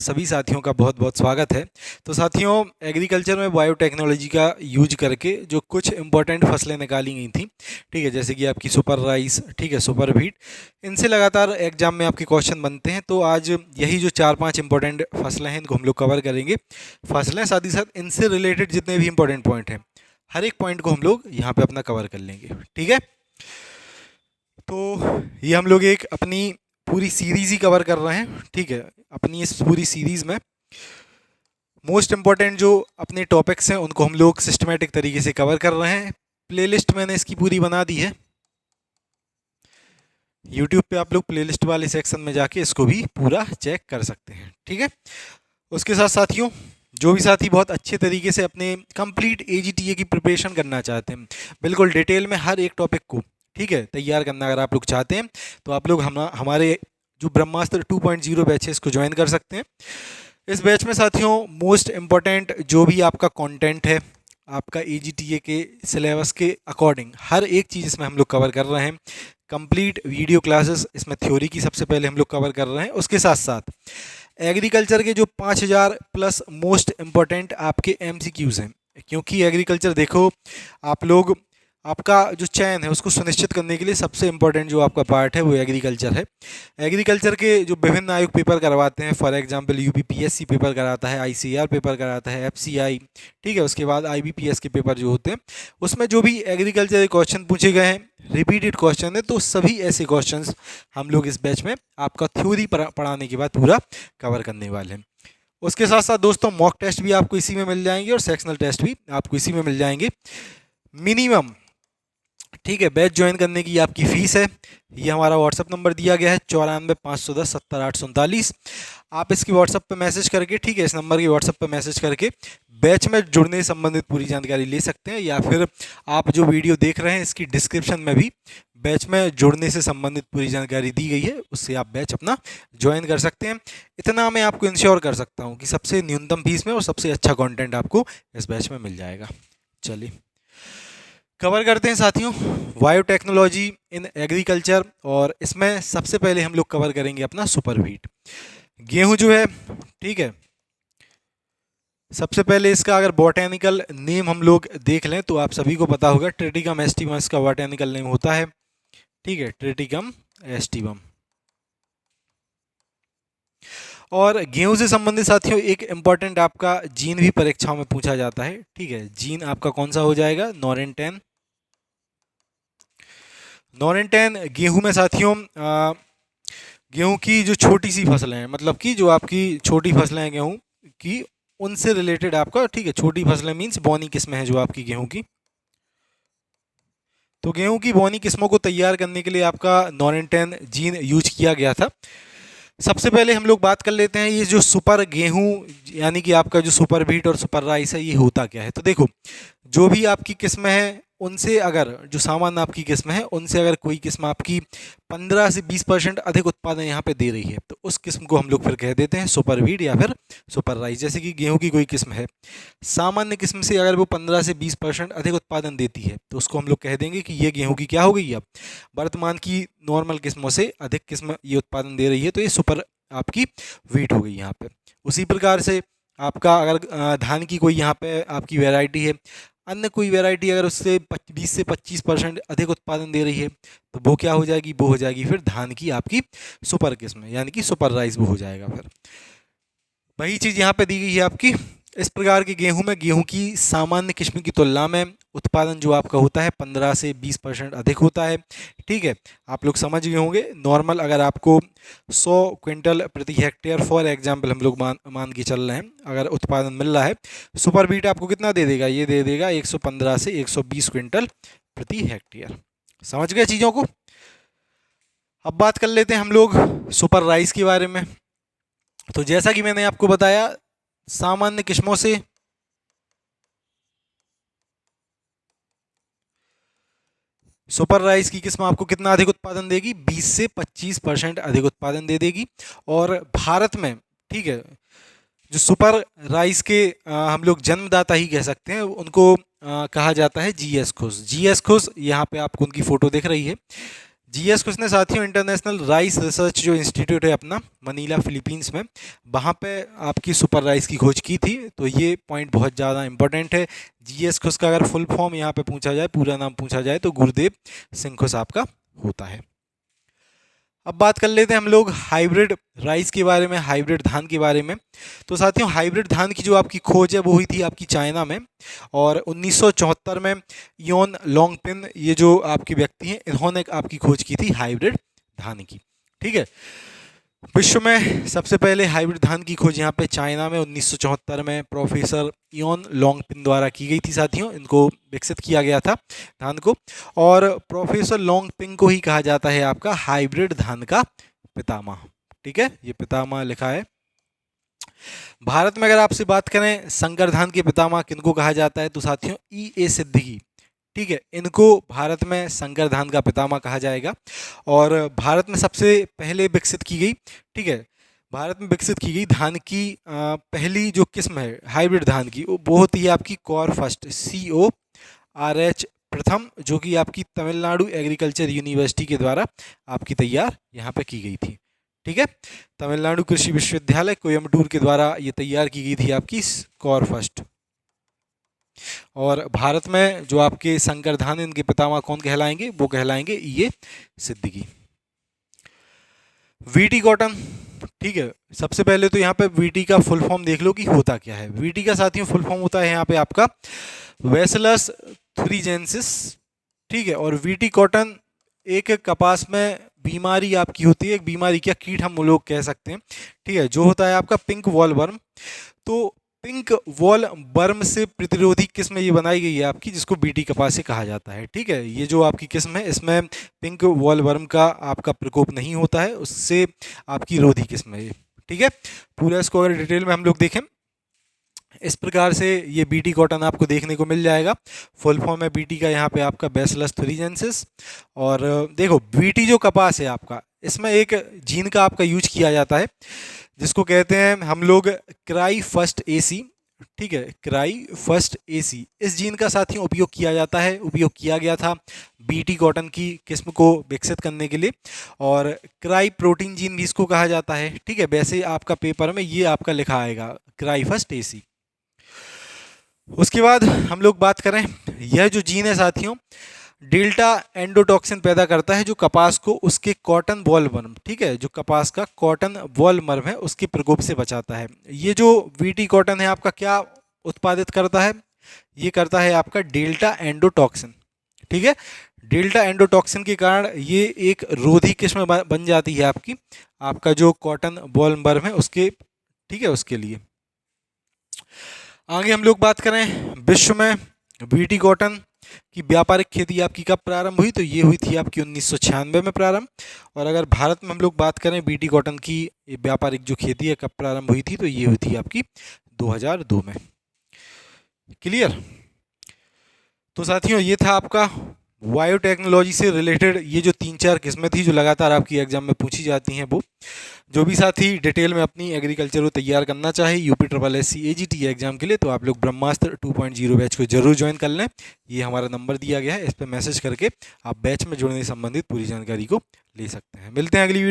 सभी साथियों का बहुत बहुत स्वागत है। तो साथियों, एग्रीकल्चर में बायोटेक्नोलॉजी का यूज करके जो कुछ इंपॉर्टेंट फसलें निकाली गई थी, ठीक है, जैसे कि आपकी सुपर राइस, ठीक है, सुपर व्हीट, इनसे लगातार एग्जाम में आपके क्वेश्चन बनते हैं। तो आज यही जो 4-5 इंपॉर्टेंट फसलें हैं इनको हम लोग कवर करेंगे। फसलें साथ ही साथ इनसे रिलेटेड जितने भी इंपॉर्टेंट पॉइंट हैं, हर एक पॉइंट को हम लोग यहाँ पे अपना कवर कर लेंगे, ठीक है। तो ये हम लोग एक अपनी पूरी सीरीज़ ही कवर कर रहे हैं, ठीक है। अपनी इस पूरी सीरीज़ में मोस्ट इम्पॉर्टेंट जो अपने टॉपिक्स हैं उनको हम लोग सिस्टमेटिक तरीके से कवर कर रहे हैं। प्लेलिस्ट मैंने इसकी पूरी बना दी है, यूट्यूब पे आप लोग प्लेलिस्ट वाले सेक्शन में जाके इसको भी पूरा चेक कर सकते हैं, ठीक है। उसके साथ साथियों, जो भी साथी बहुत अच्छे तरीके से अपने कंप्लीट एजीटीए की प्रिपरेशन करना चाहते हैं, बिल्कुल डिटेल में हर एक टॉपिक को, ठीक है, तैयार करना अगर आप लोग चाहते हैं, तो आप लोग हमारे जो ब्रह्मास्त्र 2.0 बैच है इसको ज्वाइन कर सकते हैं। इस बैच में साथियों मोस्ट इम्पॉर्टेंट जो भी आपका कंटेंट है, आपका एजीटीए के सिलेबस के अकॉर्डिंग हर एक चीज़ इसमें हम लोग कवर कर रहे हैं। कंप्लीट वीडियो क्लासेस इसमें थ्योरी की सबसे पहले हम लोग कवर कर रहे हैं। उसके साथ साथ एग्रीकल्चर के जो 5000 प्लस मोस्ट इम्पॉर्टेंट आपके एमसीक्यूज़ हैं, क्योंकि एग्रीकल्चर देखो आप लोग, आपका जो चयन है उसको सुनिश्चित करने के लिए सबसे इम्पोर्टेंट जो आपका पार्ट है वो एग्रीकल्चर है। एग्रीकल्चर के जो विभिन्न आयोग पेपर करवाते हैं, फॉर एग्जांपल यूपीपीएससी पेपर कराता है, आईसीआर पेपर कराता है, एफसीआई, ठीक है, उसके बाद आईबीपीएस के पेपर जो होते हैं उसमें जो भी एग्रीकल्चर के क्वेश्चन पूछे गए हैं, रिपीटेड क्वेश्चन है, तो सभी ऐसे क्वेश्चन हम लोग इस बैच में आपका थ्योरी पढ़ाने के बाद पूरा कवर करने वाले हैं। उसके साथ साथ दोस्तों मॉक टेस्ट भी आपको इसी में मिल जाएंगे और सेक्शनल टेस्ट भी आपको इसी में मिल जाएंगे। मिनिमम, ठीक है, बैच ज्वाइन करने की आपकी फ़ीस है, ये हमारा व्हाट्सअप नंबर दिया गया है 94 510 70 839। आप इसकी व्हाट्सअप पे मैसेज करके, ठीक है, इस नंबर की व्हाट्सअप पे मैसेज करके बैच में जुड़ने से संबंधित पूरी जानकारी ले सकते हैं, या फिर आप जो वीडियो देख रहे हैं इसकी डिस्क्रिप्शन में भी बैच में जुड़ने से संबंधित पूरी जानकारी दी गई है, उससे आप बैच अपना ज्वाइन कर सकते हैं। इतना मैं आपको इंश्योर कर सकता हूँ कि सबसे न्यूनतम फीस में और सबसे अच्छा कॉन्टेंट आपको इस बैच में मिल जाएगा। चलिए कवर करते हैं साथियों बायोटेक्नोलॉजी इन एग्रीकल्चर, और इसमें सबसे पहले हम लोग कवर करेंगे अपना सुपर व्हीट, गेहूं जो है, ठीक है। सबसे पहले इसका अगर बॉटेनिकल नेम हम लोग देख लें तो आप सभी को पता होगा, ट्रिटिकम एस्टिवम इसका बॉटेनिकल नेम होता है, ठीक है, ट्रिटिकम एस्टिवम। और गेहूं से संबंधित साथियों एक इम्पॉर्टेंट आपका जीन भी परीक्षाओं में पूछा जाता है, ठीक है। जीन आपका कौन सा हो जाएगा? नॉरेंटेन। नॉरेंटेन गेहूं में साथियों गेहूं की जो छोटी सी फसलें हैं, मतलब कि जो आपकी छोटी फसलें हैं गेहूं की, उनसे रिलेटेड आपका, ठीक है, छोटी फसलें मीन्स बौनी किस्में हैं जो आपकी गेहूं की। तो गेहूं की बौनी किस्मों को तैयार करने के लिए आपका नॉरेंटेन जीन यूज किया गया था। सबसे पहले हम लोग बात कर लेते हैं ये जो सुपर गेहूं यानी कि आपका जो सुपर व्हीट और सुपर राइस है, ये होता क्या है। तो देखो, जो भी आपकी किस्में हैं उनसे अगर, जो सामान्य आपकी किस्म है उनसे अगर कोई किस्म आपकी 15 से 20% अधिक उत्पादन यहाँ पे दे रही है, तो उस किस्म को हम लोग फिर कह देते हैं सुपर व्हीट या फिर सुपर राइस। जैसे कि गेहूं की कोई किस्म है, सामान्य किस्म से अगर वो 15 से 20% अधिक उत्पादन देती है, तो उसको हम लोग कह देंगे कि ये गेहूं की क्या हो गई, अब वर्तमान की नॉर्मल किस्मों से अधिक किस्म ये उत्पादन दे रही है, तो ये सुपर आपकी व्हीट हो गई यहाँ पे। उसी प्रकार से आपका अगर धान की कोई यहाँ पे आपकी वैरायटी है, अन्य कोई वैरायटी अगर उससे 20 से 25% अधिक उत्पादन दे रही है, तो वो क्या हो जाएगी, वो हो जाएगी फिर धान की आपकी सुपर किस्म, यानी कि सुपर राइस वो हो जाएगा। फिर वही चीज़ यहाँ पे दी गई है आपकी। इस प्रकार के गेहूं में गेहूं की सामान्य किस्म की तुलना में उत्पादन जो आपका होता है 15 से 20% अधिक होता है, ठीक है। आप लोग समझ गए होंगे, नॉर्मल अगर आपको 100 क्विंटल प्रति हेक्टेयर फॉर एग्जांपल हम लोग मान के चल रहे हैं, अगर उत्पादन मिल रहा है, सुपर बीट आपको कितना दे देगा, ये दे देगा 115 से 120 क्विंटल प्रति हेक्टेयर। समझ गए चीज़ों को। अब बात कर लेते हैं हम लोग सुपर राइस के बारे में। तो जैसा कि मैंने आपको बताया, सामान्य किस्मों से सुपर राइस की किस्म आपको कितना अधिक उत्पादन देगी, 20 से 25% अधिक उत्पादन दे देगी। और भारत में, ठीक है, जो सुपर राइस के हम लोग जन्मदाता ही कह सकते हैं, उनको कहा जाता है जीएस खुश। जीएस खुश, यहाँ पे आपको उनकी फ़ोटो दिख रही है। जीएस कुछ ने साथियों इंटरनेशनल राइस रिसर्च जो इंस्टीट्यूट है अपना मनीला फिलीपींस में, वहाँ पे आपकी सुपर राइस की खोज की थी। तो ये पॉइंट बहुत ज़्यादा इंपॉर्टेंट है। जीएस खुश का अगर फुल फॉर्म यहाँ पे पूछा जाए, पूरा नाम पूछा जाए, तो गुरुदेव सिंह खुश आपका होता है। अब बात कर लेते हैं हम लोग हाइब्रिड राइस के बारे में, हाइब्रिड धान के बारे में। तो साथियों हाइब्रिड धान की जो आपकी खोज है वो हुई थी आपकी चाइना में, और 1974 में योन लोंगपिन ये जो आपके व्यक्ति हैं इन्होंने आपकी खोज की थी हाइब्रिड धान की। ठीक है, विश्व में सबसे पहले हाइब्रिड धान की खोज यहाँ पे चाइना में 1974 में प्रोफेसर योन लोंगपिन द्वारा की गई थी साथियों। इनको विकसित किया गया था धान को, और प्रोफेसर लोंगपिन को ही कहा जाता है आपका हाइब्रिड धान का पितामह। ठीक है, ये पितामह लिखा है। भारत में अगर आपसे बात करें संकर धान के पितामह किनको कहा जाता है, तो साथियों ई.ए. सिद्दीकी। ठीक है, इनको भारत में संकर धान का पितामह कहा जाएगा, और भारत में सबसे पहले विकसित की गई, ठीक है, भारत में विकसित की गई धान की पहली जो किस्म है हाइब्रिड धान की वो होती है आपकी कॉर फर्स्ट CORH प्रथम, जो कि आपकी तमिलनाडु एग्रीकल्चर यूनिवर्सिटी के द्वारा आपकी तैयार यहाँ पे की गई थी। ठीक है, तमिलनाडु कृषि विश्वविद्यालय कोयम्बटूर के द्वारा ये तैयार की गई थी आपकी कॉर फर्स्ट। और भारत में जो आपके संकर धान इनके पितामह कौन कहलाएंगे, वो कहलाएंगे ई.ए. सिद्दीकी। वीटी कॉटन, ठीक है, सबसे पहले तो यहाँ पे वीटी का फुल फॉर्म देख लो कि होता क्या है। वीटी का साथियों फुल फॉर्म होता है यहाँ पे आपका वेसलस थुरिजेंसिस। ठीक है, और वीटी कॉटन एक कपास में बीमारी आपकी होती है, एक बीमारी क्या कीट हम लोग कह सकते हैं। ठीक है, जो होता है आपका पिंक वॉल वर्म। तो पिंक वॉल वर्म से प्रतिरोधी किस्म ये बनाई गई है आपकी, जिसको बीटी कपास से कहा जाता है। ठीक है, ये जो आपकी किस्म है इसमें पिंक वॉल वर्म का आपका प्रकोप नहीं होता है, उससे आपकी रोधी किस्म है ये। ठीक है, पूरा इसको अगर डिटेल में हम लोग देखें इस प्रकार से ये बीटी कॉटन आपको देखने को मिल जाएगा। फुल फॉर्म है बीटी का यहाँ पे आपका बैसिलस थुरिजेंसिस। और देखो बीटी जो कपास है आपका, इसमें एक जीन का आपका यूज किया जाता है जिसको कहते हैं हम लोग क्राई फर्स्ट AC। ठीक है, क्राई फर्स्ट AC, इस जीन का साथियों उपयोग किया जाता है, उपयोग किया गया था बीटी कॉटन की किस्म को विकसित करने के लिए, और क्राई प्रोटीन जीन भी इसको कहा जाता है। ठीक है, वैसे आपका पेपर में ये आपका लिखा आएगा क्राई फर्स्ट AC। उसके बाद हम लोग बात करें, यह जो जीन है साथियों डेल्टा एंडोटॉक्सिन पैदा करता है जो कपास को उसके कॉटन बॉल वर्म, ठीक है, जो कपास का कॉटन बॉल वर्म है उसके प्रकोप से बचाता है। ये जो वीटी कॉटन है आपका क्या उत्पादित करता है, ये करता है आपका डेल्टा एंडोटॉक्सिन। ठीक है, डेल्टा एंडोटॉक्सिन के कारण ये एक रोधी किस्म बन जाती है आपकी, आपका जो कॉटन बॉल वर्म है उसके, ठीक है, उसके लिए। आगे हम लोग बात करें विश्व में वीटी कॉटन की व्यापारिक खेती आपकी कब प्रारंभ हुई, तो ये हुई थी आपकी 1996 में प्रारंभ। और अगर भारत में हम लोग बात करें वीटी कॉटन की व्यापारिक जो खेती है कब प्रारंभ हुई थी, तो ये हुई थी आपकी 2002 में। क्लियर। तो साथियों ये था आपका बायोटेक्नोलॉजी से रिलेटेड ये जो 3-4 किस्में थी जो लगातार आपकी एग्जाम में पूछी जाती हैं। वो जो भी साथी डिटेल में अपनी एग्रीकल्चर को तैयार करना चाहे UPSSC AGT एग्जाम के लिए, तो आप लोग ब्रह्मास्त्र 2.0 बैच को जरूर ज्वाइन कर लें। ये हमारा नंबर दिया गया है, इस पर मैसेज करके आप बैच में जुड़ने संबंधित पूरी जानकारी को ले सकते हैं। मिलते हैं अगली वीडियो।